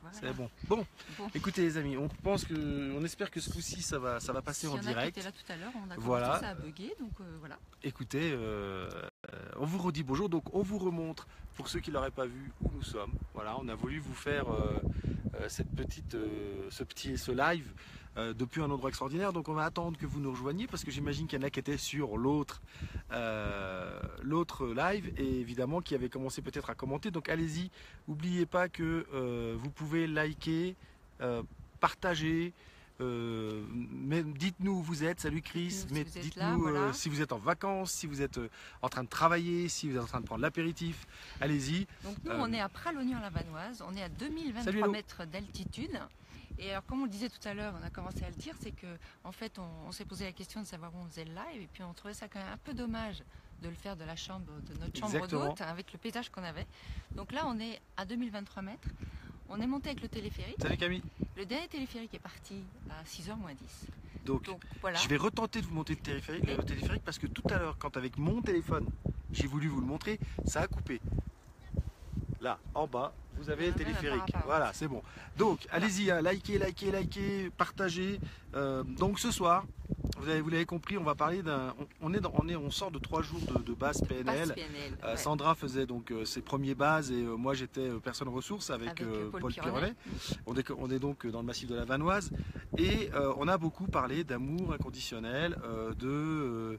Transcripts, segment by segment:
Voilà. C'est bon. Bon, Bon. écoutez les amis, on espère que ce coup-ci ça va passer en Il y en a qui direct. étaient là tout à l'heure, on a commencé, Voilà. ça a bugué, donc voilà. Écoutez, on vous redit bonjour, donc on vous remontre, pour ceux qui ne l'auraient pas vu, où nous sommes. Voilà, on a voulu vous faire ce live depuis un endroit extraordinaire, donc on va attendre que vous nous rejoigniez, parce que j'imagine qu'il y en a qui étaient sur l'autre live, et évidemment qui avaient commencé peut-être à commenter, donc allez-y, n'oubliez pas que vous pouvez liker, partager, mais dites-nous où vous êtes, salut Chris, mais dites-nous voilà. si vous êtes en vacances, si vous êtes en train de travailler, si vous êtes en train de prendre l'apéritif, allez-y. Donc nous on est à Pralognan-la-Vanoise, on est à 2023 mètres d'altitude. Et alors comme on le disait tout à l'heure, on a commencé à le dire, c'est que en fait on s'est posé la question de savoir où on faisait le live, et puis on trouvait ça quand même un peu dommage de le faire de la chambre, de notre chambre d'hôte, avec le paysage qu'on avait. Donc là on est à 2023 mètres. On est monté avec le téléphérique. Salut Camille. Le dernier téléphérique est parti à 6h moins 10. Donc voilà. Je vais retenter de vous monter le téléphérique parce que tout à l'heure, quand avec mon téléphone, j'ai voulu vous le montrer, ça a coupé. Là, en bas, vous avez le téléphérique. Voilà, c'est bon. Donc, allez-y, hein, likez, partagez. Donc ce soir, vous l'avez compris, on va parler on sort de 3 jours de base PNL. Ouais. Sandra faisait donc ses premiers bases et moi j'étais personne ressource avec Paul Pironet. On est donc dans le massif de la Vanoise et on a beaucoup parlé d'amour inconditionnel, de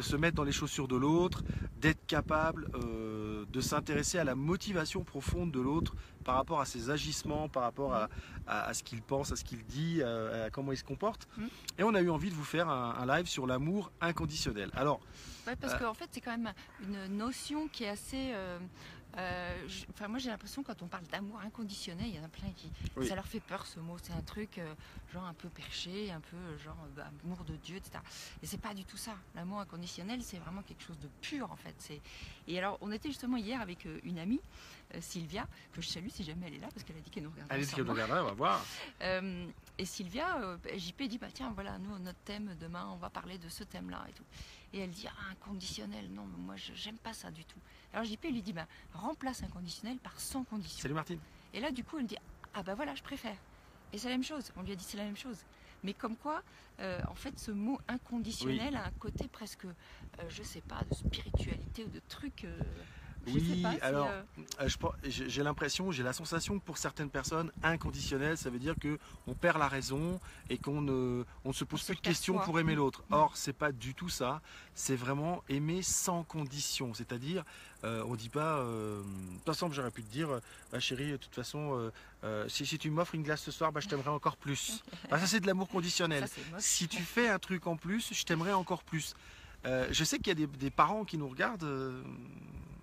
se mettre dans les chaussures de l'autre, d'être capable de s'intéresser à la motivation profonde de l'autre par rapport à ses agissements, par rapport à ce qu'il pense, à ce qu'il dit, à comment il se comporte. Et on a eu envie de vous faire un live sur l'amour inconditionnel. Alors, ouais, parce qu'en fait, c'est quand même une notion qui est assez... moi j'ai l'impression quand on parle d'amour inconditionnel, il y en a plein qui... Oui. Ça leur fait peur ce mot, c'est un truc genre un peu perché, un peu genre amour de Dieu, etc. Et c'est pas du tout ça. L'amour inconditionnel, c'est vraiment quelque chose de pur en fait. Et alors on était justement hier avec une amie, Sylvia, que je salue si jamais elle est là, parce qu'elle a dit qu'elle nous regardait. Elle dit qu'elle nous regarderait, on va voir. Et Sylvia, JP dit, bah tiens voilà, nous notre thème demain, on va parler de ce thème-là et tout. Et elle dit, ah, inconditionnel, non, moi j'aime pas ça du tout. Alors JP lui dit, bah remplace inconditionnel par sans condition. Salut Martine. Et là du coup elle dit, ah bah voilà, je préfère. Et c'est la même chose, on lui a dit c'est la même chose. Mais comme quoi, en fait ce mot inconditionnel a un côté presque, je sais pas, de spiritualité ou de truc... Oui, alors j'ai l'impression, j'ai la sensation que pour certaines personnes, inconditionnel, ça veut dire qu'on perd la raison et qu'on ne se pose plus de questions pour aimer l'autre. Or, c'est pas du tout ça, c'est vraiment aimer sans condition. C'est-à-dire, on dit pas, de toute façon, j'aurais pu te dire, chérie, de toute façon, si tu m'offres une glace ce soir, je t'aimerais encore plus. Ça, c'est de l'amour conditionnel. Si tu fais un truc en plus, je t'aimerais encore plus. Je sais qu'il y a des parents qui nous regardent.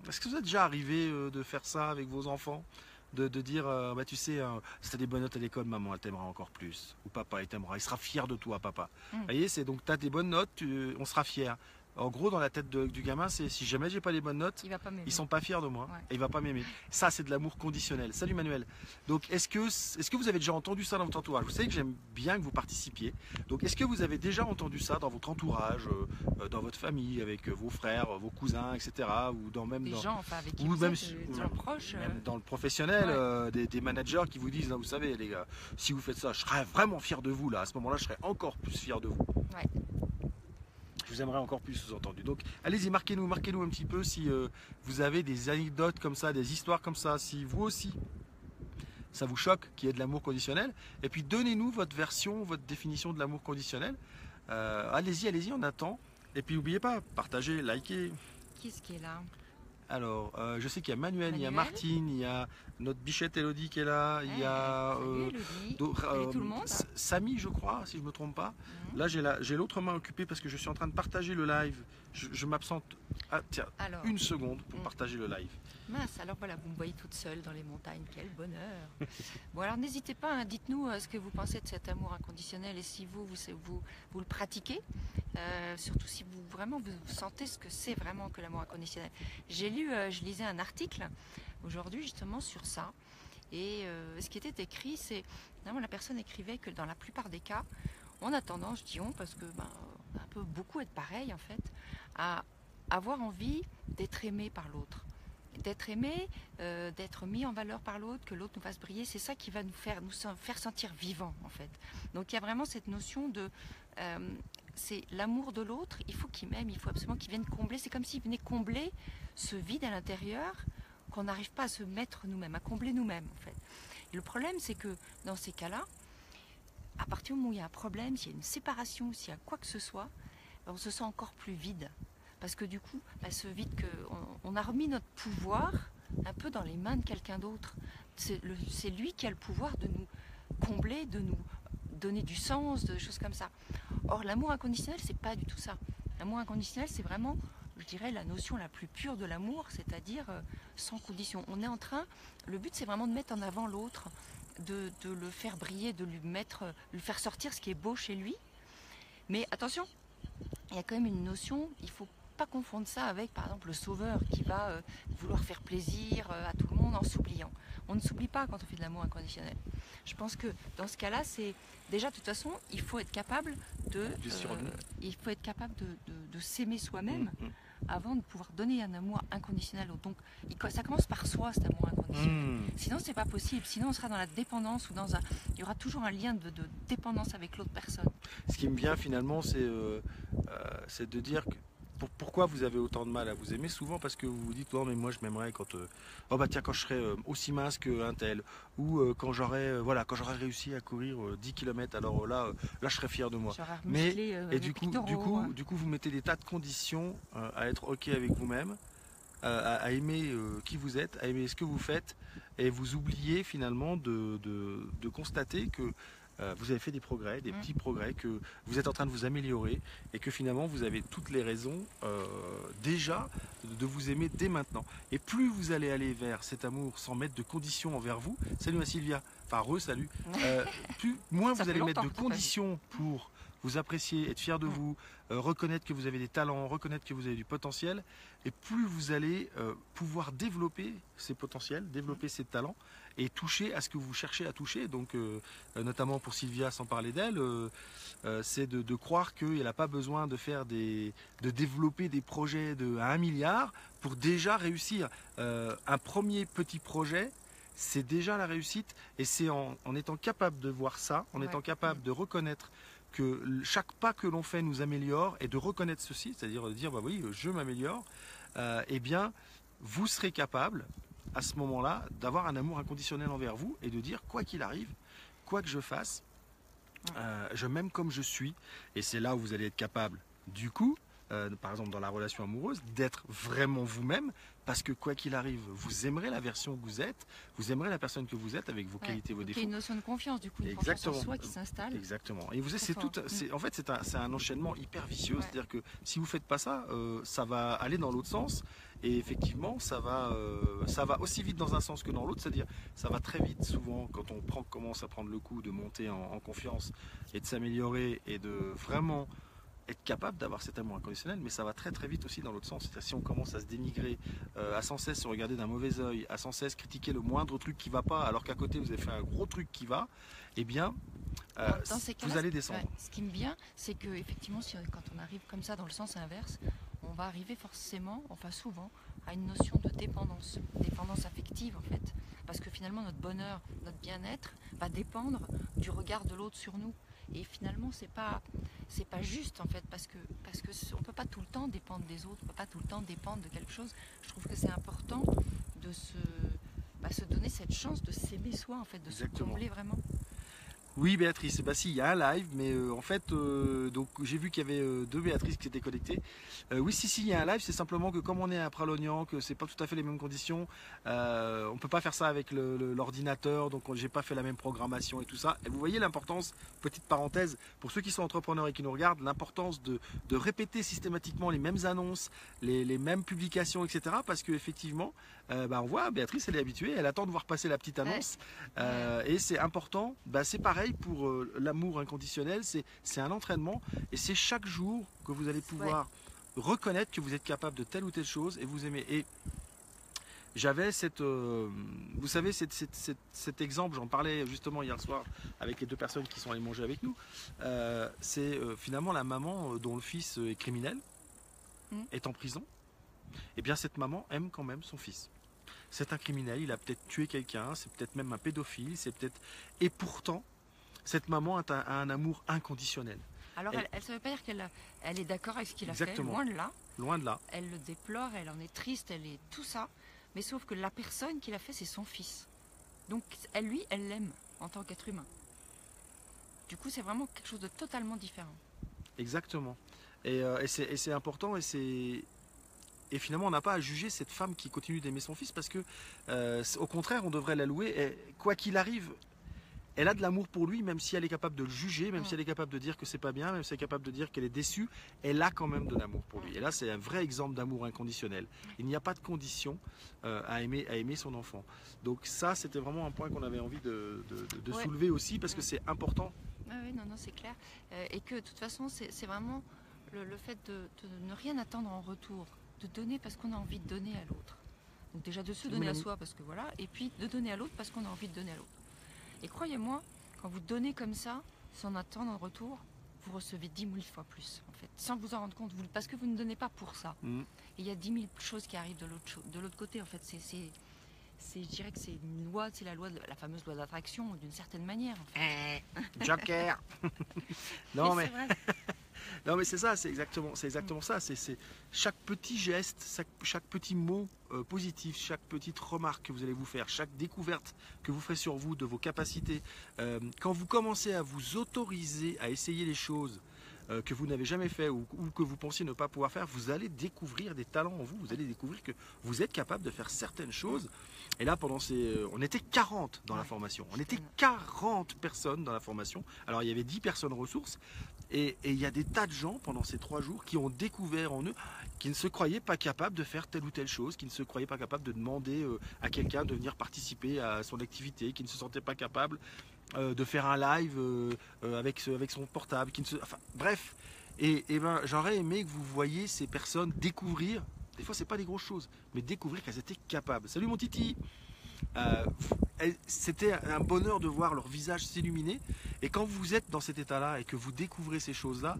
Est-ce que vous êtes déjà arrivé de faire ça avec vos enfants, de dire, tu sais, si tu as des bonnes notes à l'école, maman, elle t'aimera encore plus. Ou papa, il t'aimera. Il sera fier de toi, papa. Vous voyez, c'est donc, tu as des bonnes notes, on sera fier. En gros, dans la tête du gamin, c'est si jamais j'ai pas les bonnes notes, ils sont pas fiers de moi et il va pas m'aimer. Ça, c'est de l'amour conditionnel. Salut Manuel. Donc, est-ce que vous avez déjà entendu ça dans votre entourage? Vous savez que j'aime bien que vous participiez. Donc, est-ce que vous avez déjà entendu ça dans votre entourage, dans votre famille, avec vos frères, vos cousins, etc. Ou dans même des dans, gens, enfin, avec qui ou vous même, êtes, des gens proches. Même dans le professionnel, des managers qui vous disent, vous savez, les gars, si vous faites ça, je serais vraiment fier de vous là. À ce moment-là, je serais encore plus fier de vous. Ouais. Je vous aimerais encore plus, sous-entendu. Donc, allez-y, marquez-nous un petit peu si vous avez des anecdotes comme ça, des histoires comme ça, si vous aussi, ça vous choque qu'il y ait de l'amour conditionnel. Et puis, donnez-nous votre version, votre définition de l'amour conditionnel. Allez-y, on attend. Et puis, n'oubliez pas, partagez, likez. Qui est-ce qui est là? Alors, je sais qu'il y a Manuel, il y a Martine, il y a notre bichette Elodie qui est là, il y a tout le monde. Samy, je crois, si je ne me trompe pas. Là, j'ai l'autre main occupée parce que je suis en train de partager le live. Je m'absente une seconde pour partager le live. Mince, alors voilà, vous me voyez toute seule dans les montagnes, quel bonheur. Bon, alors n'hésitez pas, hein, dites-nous ce que vous pensez de cet amour inconditionnel et si vous le pratiquez, surtout si vous sentez ce que c'est vraiment que l'amour inconditionnel. Je lisais un article aujourd'hui justement sur ça et ce qui était écrit, c'est, la personne écrivait que dans la plupart des cas, on a tendance, je dis on, parce que on a un peu beaucoup être pareil en fait, à avoir envie d'être aimé par l'autre. d'être aimé, d'être mis en valeur par l'autre, que l'autre nous fasse briller, c'est ça qui va nous faire sentir vivants en fait. Donc il y a vraiment cette notion de c'est l'amour de l'autre, il faut qu'il m'aime, il faut absolument qu'il vienne combler, c'est comme s'il venait combler ce vide à l'intérieur qu'on n'arrive pas à se mettre nous-mêmes, à combler nous-mêmes en fait. Et le problème c'est que dans ces cas-là, à partir du moment où il y a un problème, s'il y a une séparation, s'il y a quoi que ce soit, on se sent encore plus vide. Parce que du coup, ce vide on a remis notre pouvoir un peu dans les mains de quelqu'un d'autre. C'est lui qui a le pouvoir de nous combler, de nous donner du sens, de choses comme ça. Or, l'amour inconditionnel, c'est pas du tout ça. L'amour inconditionnel, c'est vraiment, je dirais, la notion la plus pure de l'amour, c'est-à-dire sans condition. On est en train, le but, c'est vraiment de mettre en avant l'autre, de le faire briller, de lui faire sortir ce qui est beau chez lui. Mais attention, il y a quand même une notion, il faut pas confondre ça avec, par exemple, le sauveur qui va vouloir faire plaisir à tout le monde en s'oubliant. On ne s'oublie pas quand on fait de l'amour inconditionnel. Je pense que dans ce cas-là, c'est déjà, de toute façon, il faut être capable de s'aimer soi-même avant de pouvoir donner un amour inconditionnel. Donc, ça commence par soi, cet amour inconditionnel. Sinon, c'est pas possible. Sinon, on sera dans la dépendance ou il y aura toujours un lien de dépendance avec l'autre personne. Ce qui me vient finalement, c'est de dire que pourquoi vous avez autant de mal à vous aimer? Souvent parce que vous vous dites, oh mais moi je m'aimerais quand quand je serais aussi mince qu'un tel, ou quand j'aurais réussi à courir 10 km, alors là je serais fier de moi. Et du coup vous mettez des tas de conditions à être ok avec vous-même, à aimer qui vous êtes, à aimer ce que vous faites, et vous oubliez finalement de constater que vous avez fait des progrès, des petits progrès, que vous êtes en train de vous améliorer et que finalement vous avez toutes les raisons déjà de vous aimer dès maintenant. Et plus vous allez aller vers cet amour sans mettre de conditions envers vous, salut à Sylvia, enfin salut, moins vous allez mettre de conditions pour vous apprécier, être fier de vous, reconnaître que vous avez des talents, reconnaître que vous avez du potentiel, et plus vous allez pouvoir développer ces potentiels, développer ces talents, et toucher à ce que vous cherchez à toucher. Donc notamment pour Sylvia, sans parler d'elle, c'est de croire qu'elle n'a pas besoin de développer des projets à 1 milliard pour déjà réussir. Un premier petit projet, c'est déjà la réussite, et c'est en étant capable de voir ça, en étant capable de reconnaître que chaque pas que l'on fait nous améliore, et de reconnaître ceci, c'est-à-dire de dire bah oui, je m'améliore, eh bien vous serez capable à ce moment-là d'avoir un amour inconditionnel envers vous, et de dire quoi qu'il arrive, quoi que je fasse, je m'aime comme je suis. Et c'est là où vous allez être capable, du coup, par exemple dans la relation amoureuse, d'être vraiment vous-même, parce que quoi qu'il arrive, vous aimerez la version que vous êtes, vous aimerez la personne que vous êtes avec vos qualités, vos défauts. Il y a une notion de confiance, du coup, une confiance en soi qui s'installe. Exactement. Et en fait, c'est un enchaînement hyper vicieux, c'est-à-dire que si vous ne faites pas ça, ça va aller dans l'autre sens. Et effectivement, ça va aussi vite dans un sens que dans l'autre, c'est-à-dire ça va très vite souvent quand on commence à prendre le coup de monter en confiance et de s'améliorer et de vraiment être capable d'avoir cet amour inconditionnel, mais ça va très très vite aussi dans l'autre sens. C'est-à-dire si on commence à se dénigrer, à sans cesse se regarder d'un mauvais œil, à sans cesse critiquer le moindre truc qui va pas, alors qu'à côté vous avez fait un gros truc qui va, eh bien vous allez descendre. Ce qui me vient, c'est que effectivement, quand on arrive comme ça dans le sens inverse, on va arriver forcément, enfin souvent, à une notion de dépendance affective en fait. Parce que finalement notre bonheur, notre bien-être va dépendre du regard de l'autre sur nous. Et finalement c'est pas juste en fait, parce que on peut pas tout le temps dépendre des autres, on peut pas tout le temps dépendre de quelque chose. Je trouve que c'est important de se donner cette chance de s'aimer soi en fait, de se combler vraiment. Oui Béatrice, bah si, il y a un live, mais en fait, donc j'ai vu qu'il y avait 2 Béatrices qui étaient connectées. Oui, si, il y a un live, c'est simplement que comme on est à Pralognan, que c'est pas tout à fait les mêmes conditions, on peut pas faire ça avec l'ordinateur, donc j'ai pas fait la même programmation et tout ça. Et vous voyez l'importance, petite parenthèse, pour ceux qui sont entrepreneurs et qui nous regardent, l'importance de répéter systématiquement les mêmes annonces, les mêmes publications, etc. Parce que effectivement, on voit, Béatrice, elle est habituée, elle attend de voir passer la petite annonce, et c'est important, c'est pareil pour l'amour inconditionnel, c'est un entraînement, et c'est chaque jour que vous allez pouvoir reconnaître que vous êtes capable de telle ou telle chose et vous aimer. Et j'avais vous savez, cet exemple, j'en parlais justement hier soir avec les 2 personnes qui sont allées manger avec nous, c'est finalement la maman dont le fils est criminel, est en prison. Et bien cette maman aime quand même son fils. c'est un criminel, il a peut-être tué quelqu'un, c'est peut-être même un pédophile, c'est peut-être... Et pourtant, cette maman a un amour inconditionnel. Alors, ça ne veut pas dire qu'elle est d'accord avec ce qu'il a fait, loin de là. Loin de là. Elle le déplore, elle en est triste, elle est tout ça. Mais sauf que la personne qui l'a fait, c'est son fils. Donc, elle l'aime en tant qu'être humain. Du coup, c'est vraiment quelque chose de totalement différent. Exactement. Et c'est important et finalement, on n'a pas à juger cette femme qui continue d'aimer son fils parce que, au contraire, on devrait la louer. Et quoi qu'il arrive, elle a de l'amour pour lui, même si elle est capable de le juger, même si elle est capable de dire que c'est pas bien, même si elle est capable de dire qu'elle est déçue, elle a quand même de l'amour pour lui. Et là, c'est un vrai exemple d'amour inconditionnel. Il n'y a pas de condition à aimer son enfant. Donc ça, c'était vraiment un point qu'on avait envie de soulever aussi parce que c'est important. Oui, non, c'est clair. Et que de toute façon, c'est vraiment le fait de ne rien attendre en retour, de donner parce qu'on a envie de donner à l'autre. Donc déjà de se donner à soi parce que voilà, et puis de donner à l'autre parce qu'on a envie de donner à l'autre. Et croyez-moi, quand vous donnez comme ça, sans attendre en retour, vous recevez 10 000 fois plus, en fait, sans vous en rendre compte, parce que vous ne donnez pas pour ça. Et il y a 10 000 choses qui arrivent de l'autre côté, en fait. Je dirais que c'est une loi, c'est la fameuse loi d'attraction, d'une certaine manière. En fait. Joker. Non mais non mais c'est ça, c'est exactement ça. C'est chaque petit geste, chaque petit mot positif, chaque petite remarque que vous allez vous faire, chaque découverte que vous ferez sur vous, de vos capacités. Quand vous commencez à vous autoriser à essayer les choses que vous n'avez jamais fait ou que vous pensiez ne pas pouvoir faire, vous allez découvrir des talents en vous. Vous allez découvrir que vous êtes capable de faire certaines choses. Et là, on était 40 dans la formation. On était 40 personnes dans la formation. Alors, il y avait 10 personnes ressources. Et il y a des tas de gens pendant ces 3 jours qui ont découvert en eux, qui ne se croyaient pas capables de faire telle ou telle chose, qui ne se croyaient pas capables de demander à quelqu'un de venir participer à son activité, qui ne se sentaient pas capables de faire un live avec son portable. Bref, et ben, j'aurais aimé que vous voyiez ces personnes découvrir, des fois c'est pas des grosses choses, mais découvrir qu'elles étaient capables. Salut mon Titi. C'était un bonheur de voir leur visage s'illuminer. Et quand vous êtes dans cet état-là et que vous découvrez ces choses-là,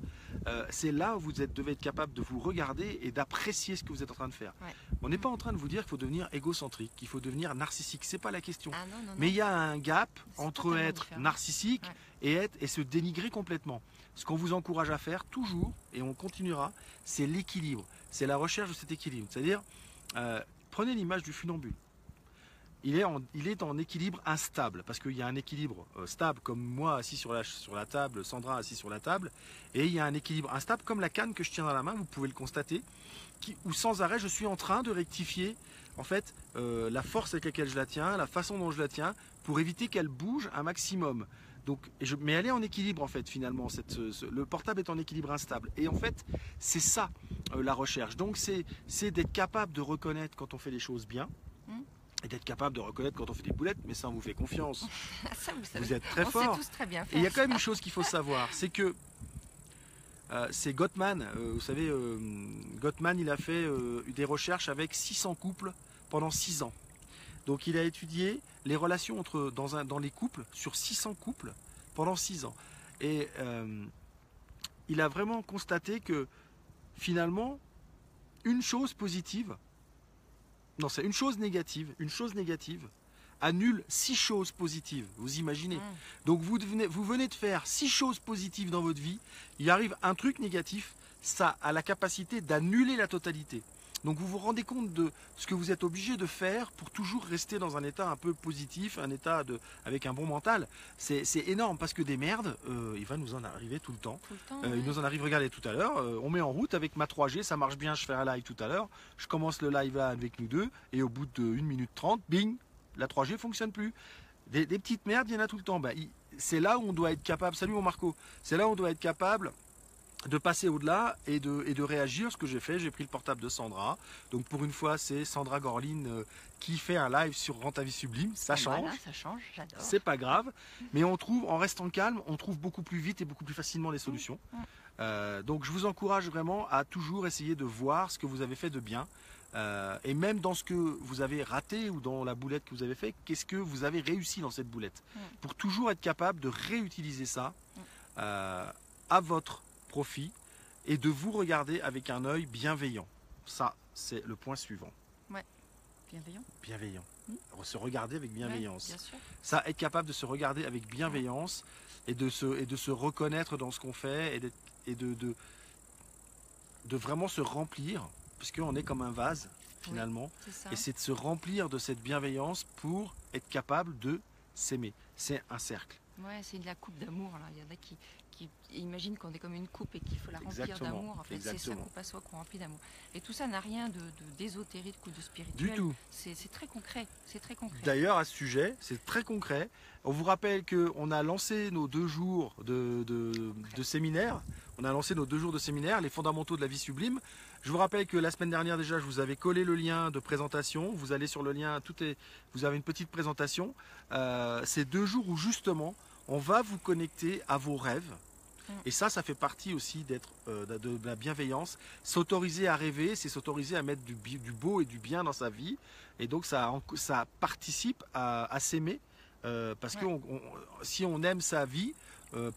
c'est là où vous devez être capable de vous regarder et d'apprécier ce que vous êtes en train de faire. Ouais. On n'est pas en train de vous dire qu'il faut devenir égocentrique, qu'il faut devenir narcissique. C'est pas la question. Non. Mais il y a un gap entre être narcissique et se dénigrer complètement. Ce qu'on vous encourage à faire toujours, et on continuera, c'est l'équilibre. C'est la recherche de cet équilibre. C'est-à-dire, prenez l'image du funambule. Il est en équilibre instable, parce qu'il y a un équilibre stable, comme moi assis sur la table, Sandra assis sur la table, et il y a un équilibre instable, comme la canne que je tiens dans la main, vous pouvez le constater, où sans arrêt je suis en train de rectifier en fait la force avec laquelle je la tiens, la façon dont je la tiens, pour éviter qu'elle bouge un maximum. Donc, mais elle est en équilibre en fait finalement, le portable est en équilibre instable. Et en fait, c'est ça la recherche. Donc c'est d'être capable de reconnaître quand on fait les choses bien, et d'être capable de reconnaître quand on fait des boulettes, mais ça on vous fait confiance. Ça, vous êtes très fort. Sait tous très bien faire. Et il y a quand même une chose qu'il faut savoir, c'est que c'est Gottman, vous savez, Gottman il a fait des recherches avec 600 couples pendant 6 ans. Donc il a étudié les relations dans les couples, sur 600 couples, pendant 6 ans. Et il a vraiment constaté que finalement, une chose positive, non, c'est une chose négative annule 6 choses positives, vous imaginez. Donc vous venez de faire 6 choses positives dans votre vie, il arrive un truc négatif, ça a la capacité d'annuler la totalité. Donc vous vous rendez compte de ce que vous êtes obligé de faire pour toujours rester dans un état un peu positif, un état avec un bon mental. C'est énorme parce que des merdes, il va nous en arriver tout le temps. Il nous en arrive, regardez tout à l'heure, on met en route avec ma 3G, ça marche bien, je fais un live tout à l'heure. Je commence le live là avec nous deux et au bout de 1 minute 30, bing, la 3G ne fonctionne plus. Des petites merdes, il y en a tout le temps. C'est là où on doit être capable, salut mon Marco, c'est là où on doit être capable de passer au-delà et de réagir. Ce que j'ai fait, j'ai pris le portable de Sandra. Donc pour une fois, c'est Sandra Gorline qui fait un live sur Rends ta vie sublime. Ça change. Voilà, ça change, j'adore. C'est pas grave. Mais on trouve, en restant calme, on trouve beaucoup plus vite et beaucoup plus facilement les solutions. Donc je vous encourage vraiment à toujours essayer de voir ce que vous avez fait de bien. Et même dans ce que vous avez raté ou dans la boulette que vous avez fait, qu'est-ce que vous avez réussi dans cette boulette. Pour toujours être capable de réutiliser ça à votre profit et de vous regarder avec un œil bienveillant. Ça, c'est le point suivant. Ouais. Bienveillant. Se regarder avec bienveillance. Ouais, bien sûr. Ça, être capable de se regarder avec bienveillance et de se reconnaître dans ce qu'on fait et de vraiment se remplir, puisqu'on est comme un vase finalement. Oui, et c'est de se remplir de cette bienveillance pour être capable de s'aimer. C'est un cercle. Ouais, c'est de la coupe d'amour. Il y en a qui imaginent qu'on est comme une coupe et qu'il faut la remplir d'amour. En fait, c'est sa coupe à soi qu'on remplit d'amour. Et tout ça n'a rien d'ésotérique ou de spirituel. Du tout. C'est très concret. C'est très concret. D'ailleurs, à ce sujet, c'est très concret. On vous rappelle qu'on a lancé nos 2 jours de séminaire. On a lancé nos 2 jours de séminaire, les fondamentaux de la vie sublime. Je vous rappelle que la semaine dernière déjà, je vous avais collé le lien de présentation. Vous allez sur le lien, vous avez une petite présentation. C'est 2 jours où justement, on va vous connecter à vos rêves. Et ça fait partie aussi de la bienveillance. S'autoriser à rêver, c'est s'autoriser à mettre du beau et du bien dans sa vie. Et donc ça participe à s'aimer. Parce que si on aime sa vie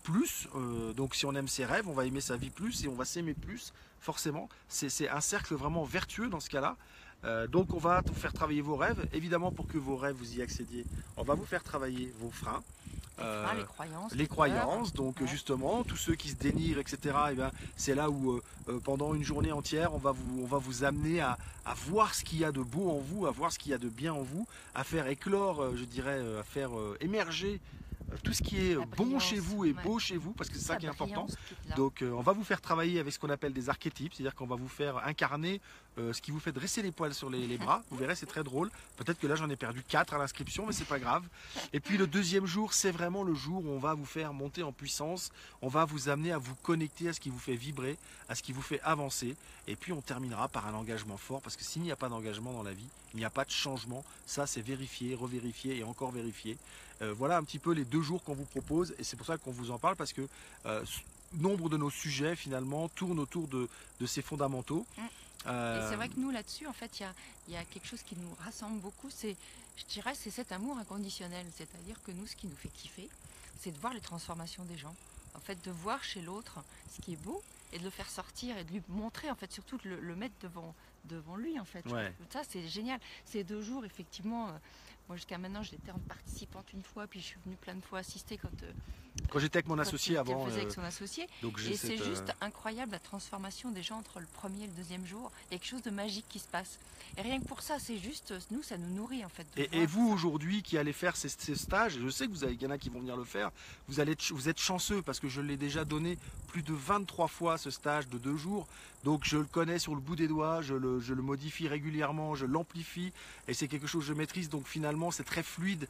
plus, donc si on aime ses rêves, on va aimer sa vie plus et on va s'aimer plus, forcément. C'est un cercle vraiment vertueux dans ce cas-là. Donc on va vous faire travailler vos rêves. Évidemment, pour que vos rêves, vous y accédiez, on va vous faire travailler vos freins. Les croyances, donc justement, tous ceux qui se dénigrent, etc., et ben, c'est là où pendant une journée entière, on va vous amener à voir ce qu'il y a de beau en vous, à voir ce qu'il y a de bien en vous, à faire éclore, je dirais, à faire émerger tout ce qui est bon chez vous et beau chez vous, parce que c'est ça qui est important. Donc on va vous faire travailler avec ce qu'on appelle des archétypes, c'est-à-dire qu'on va vous faire incarner ce qui vous fait dresser les poils sur les bras. Vous verrez, c'est très drôle. Peut-être que là j'en ai perdu 4 à l'inscription, mais c'est pas grave. Et puis le deuxième jour, c'est vraiment le jour où on va vous faire monter en puissance. On va vous amener à vous connecter à ce qui vous fait vibrer, à ce qui vous fait avancer. Et puis on terminera par un engagement fort, parce que s'il n'y a pas d'engagement dans la vie, il n'y a pas de changement. Ça, c'est vérifier, revérifier et encore vérifier. Voilà un petit peu les 2 jours qu'on vous propose, et c'est pour ça qu'on vous en parle, parce que nombre de nos sujets finalement tournent autour de ces fondamentaux. Et c'est vrai que nous là-dessus, en fait, il y a quelque chose qui nous rassemble beaucoup, je dirais, c'est cet amour inconditionnel. C'est-à-dire que nous, ce qui nous fait kiffer, c'est de voir les transformations des gens. En fait, de voir chez l'autre ce qui est beau et de le faire sortir et de lui montrer, en fait, surtout de le mettre devant lui, en fait. Ouais. Ça, c'est génial. Ces 2 jours, effectivement, moi jusqu'à maintenant, j'étais en participante une fois, puis je suis venue plein de fois assister quand j'étais avec mon associé avant. Avec son associé. Et c'est juste incroyable la transformation des gens entre le premier et le 2e jour. Il y a quelque chose de magique qui se passe. Et rien que pour ça, c'est juste, nous, ça nous nourrit en fait. Et vous aujourd'hui qui allez faire ces stages, je sais que il y en a qui vont venir le faire, vous êtes chanceux parce que je l'ai déjà donné plus de 23 fois ce stage de 2 jours. Donc je le connais sur le bout des doigts, je le modifie régulièrement, je l'amplifie et c'est quelque chose que je maîtrise. Donc finalement c'est très fluide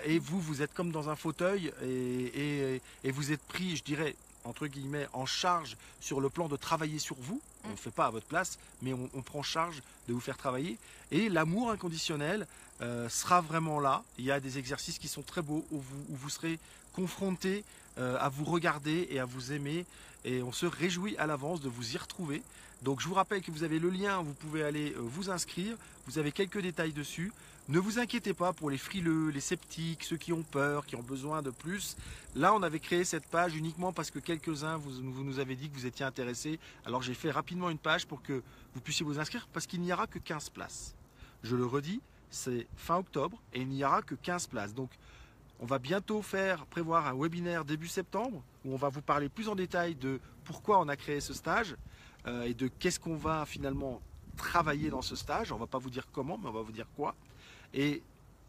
et vous êtes comme dans un fauteuil et vous êtes pris, je dirais, entre guillemets, en charge sur le plan de travailler sur vous. On ne fait pas à votre place, mais on prend charge de vous faire travailler. Et l'amour inconditionnel sera vraiment là. Il y a des exercices qui sont très beaux où vous serez confrontés à vous regarder et à vous aimer. Et on se réjouit à l'avance de vous y retrouver. Donc je vous rappelle que vous avez le lien, vous pouvez aller vous inscrire. Vous avez quelques détails dessus. Ne vous inquiétez pas pour les frileux, les sceptiques, ceux qui ont peur, qui ont besoin de plus. Là, on avait créé cette page uniquement parce que quelques-uns, vous nous avez dit que vous étiez intéressés. Alors j'ai fait rapidement une page pour que vous puissiez vous inscrire parce qu'il n'y aura que 15 places. Je le redis, c'est fin octobre et il n'y aura que 15 places. Donc on va bientôt prévoir un webinaire début septembre où on va vous parler plus en détail de pourquoi on a créé ce stage et de qu'est-ce qu'on va finalement travailler dans ce stage. On ne va pas vous dire comment, mais on va vous dire quoi. Et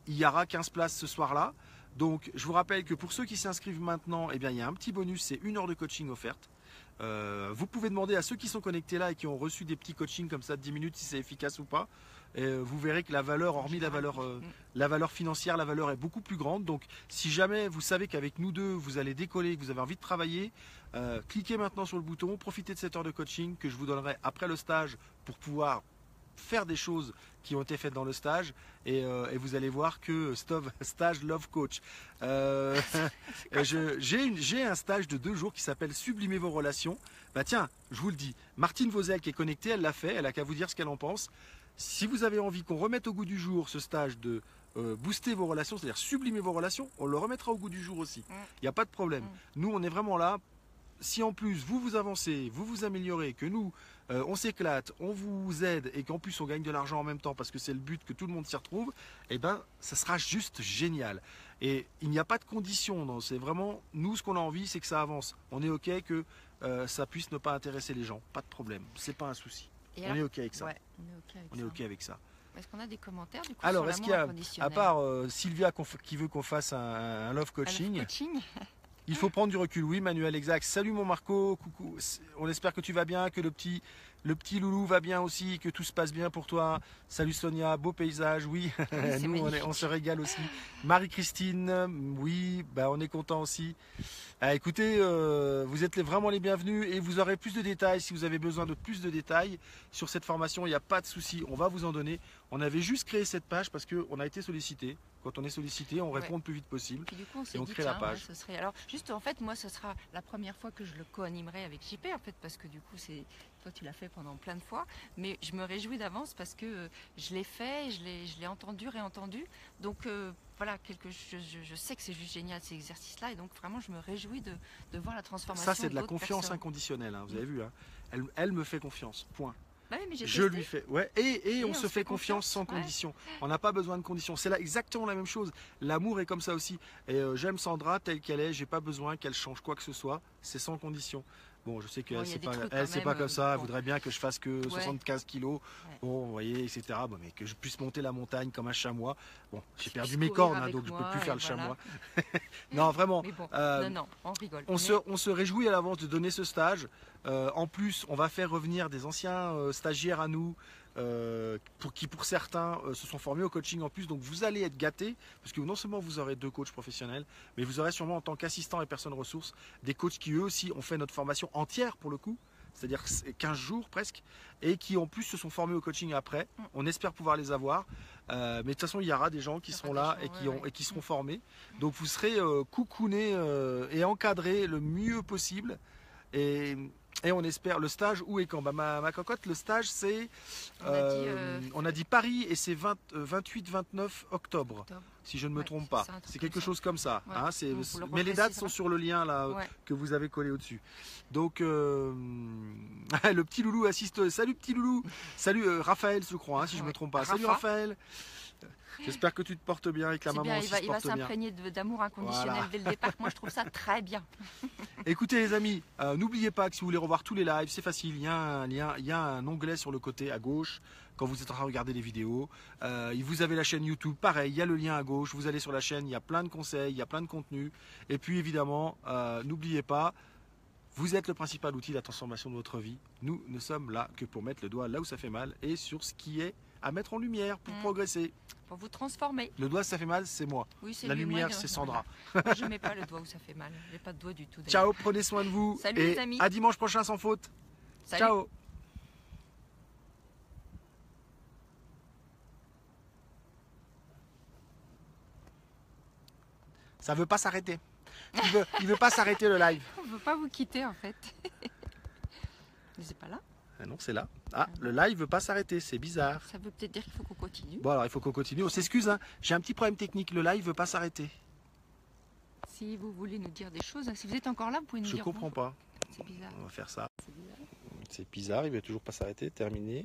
il y aura 15 places ce soir-là. Donc je vous rappelle que pour ceux qui s'inscrivent maintenant, eh bien, il y a un petit bonus, c'est 1 heure de coaching offerte. Vous pouvez demander à ceux qui sont connectés là et qui ont reçu des petits coachings comme ça de 10 minutes si c'est efficace ou pas. Vous verrez que la valeur, hormis la valeur financière, la valeur est beaucoup plus grande. Donc si jamais vous savez qu'avec nous deux, vous allez décoller, que vous avez envie de travailler, cliquez maintenant sur le bouton, profitez de cette heure de coaching que je vous donnerai après le stage pour pouvoir faire des choses qui ont été faites dans le stage et vous allez voir que stage Love Coach. J'ai un stage de 2 jours qui s'appelle Sublimer vos relations. Bah tiens, je vous le dis, Martine Vauzel qui est connectée, elle l'a fait, elle a qu'à vous dire ce qu'elle en pense. Si vous avez envie qu'on remette au goût du jour ce stage de booster vos relations, c'est-à-dire sublimer vos relations, on le remettra au goût du jour aussi. Il n'y a pas de problème. Nous, on est vraiment là. Si en plus vous avancez, vous vous améliorez, que nous, on s'éclate, on vous aide et qu'en plus on gagne de l'argent en même temps parce que c'est le but que tout le monde s'y retrouve, et ben ça sera juste génial. Et il n'y a pas de condition, c'est vraiment, nous ce qu'on a envie c'est que ça avance. On est ok que ça puisse ne pas intéresser les gens, pas de problème, c'est pas un souci. On est ok avec ça. Ouais, on est ok avec ça. Est-ce qu'on a des commentaires du coup? Alors, est-ce qu'il y a, à part Sylvia qui veut qu'on fasse un love coaching, il faut prendre du recul. Oui, Manuel, exact. Salut mon Marco, coucou. On espère que tu vas bien, que le petit loulou va bien aussi, que tout se passe bien pour toi. Salut Sonia, beau paysage, oui. Nous, on se régale aussi. Marie-Christine, oui, bah, on est content aussi. Écoutez, vous êtes vraiment les bienvenus et vous aurez plus de détails. Si vous avez besoin de plus de détails sur cette formation, il n'y a pas de souci, on va vous en donner. On avait juste créé cette page parce qu'on a été sollicité. Quand on est sollicité, on répond le plus vite possible. Puis du coup, on crée la page. Ce serait... Alors, juste en fait, moi, ce sera la première fois que je le co-animerai avec JP, en fait, parce que du coup, toi, tu l'as fait pendant plein de fois. Mais je me réjouis d'avance parce que je l'ai fait, je l'ai entendu, réentendu. Donc, voilà, je sais que c'est juste génial ces exercices-là. Et donc, vraiment, je me réjouis de voir la transformation. Ça, c'est de la confiance inconditionnelle. Hein, vous avez vu, hein. Elle me fait confiance. Point. Bah oui, je lui fais, ouais, et on se fait confiance sans condition. On n'a pas besoin de conditions. C'est là exactement la même chose. L'amour est comme ça aussi. Et j'aime Sandra telle qu'elle est. J'ai pas besoin qu'elle change quoi que ce soit. C'est sans condition. Bon, je sais qu'elle c'est pas comme ça. Elle voudrait bien que je fasse que 75 kilos. Ouais. Bon, vous voyez, etc. Bon, mais que je puisse monter la montagne comme un chamois. Bon, j'ai perdu mes cornes, hein, donc je peux plus faire le chamois. Non, vraiment. Mais bon, non, on rigole. On se réjouit à l'avance de donner ce stage. En plus, on va faire revenir des anciens stagiaires à nous, pour certains se sont formés au coaching en plus. Donc vous allez être gâtés, parce que non seulement vous aurez 2 coachs professionnels, mais vous aurez sûrement en tant qu'assistant et personne ressource des coachs qui eux aussi ont fait notre formation entière pour le coup, c'est-à-dire 15 jours presque, et qui en plus se sont formés au coaching après. On espère pouvoir les avoir, mais de toute façon il y aura des gens qui seront là et qui seront formés. Donc vous serez coucounés et encadrés le mieux possible. Et on espère, le stage, où et quand? Bah, ma cocotte, le stage c'est, on a dit Paris et c'est 28-29 octobre, si je ne me trompe pas. C'est quelque chose comme ça. Ouais. Hein, mais les dates sont sur le lien là que vous avez collé au-dessus. Donc, le petit loulou assiste. Salut petit loulou. Salut Raphaël, je crois, hein, si je ne me trompe pas. Salut Raphaël. J'espère que tu te portes bien et que la maman aussi se porte bien. Il va s'imprégner d'amour inconditionnel dès le départ. Moi, je trouve ça très bien. Écoutez les amis, n'oubliez pas que si vous voulez revoir tous les lives, c'est facile. Il y a un lien, il y a un onglet sur le côté à gauche quand vous êtes en train de regarder les vidéos. Vous avez la chaîne YouTube, pareil, il y a le lien à gauche. Vous allez sur la chaîne, il y a plein de conseils, il y a plein de contenus. Et puis évidemment, n'oubliez pas, vous êtes le principal outil de la transformation de votre vie. Nous ne sommes là que pour mettre le doigt là où ça fait mal et sur ce qui est à mettre en lumière pour progresser. Pour vous transformer. Le doigt ça fait mal, c'est moi. Oui, la lumière, c'est Sandra. Moi, je ne mets pas le doigt où ça fait mal. Je n'ai pas de doigt du tout. Ciao, prenez soin de vous. Salut et les amis. À dimanche prochain sans faute. Salut. Ciao. Ça veut pas s'arrêter. Il veut pas s'arrêter le live. On veut pas vous quitter en fait. Mais c'est pas là. Ah non, c'est là. Ah, le live veut pas s'arrêter, c'est bizarre. Ça veut peut-être dire qu'il faut qu'on continue. Bon alors il faut qu'on continue. On s'excuse, hein. J'ai un petit problème technique. Le live veut pas s'arrêter. Si vous voulez nous dire des choses, si vous êtes encore là, vous pouvez nous dire. Je comprends pas. C'est bizarre. On va faire ça. C'est bizarre. C'est bizarre, il veut toujours pas s'arrêter. Terminé.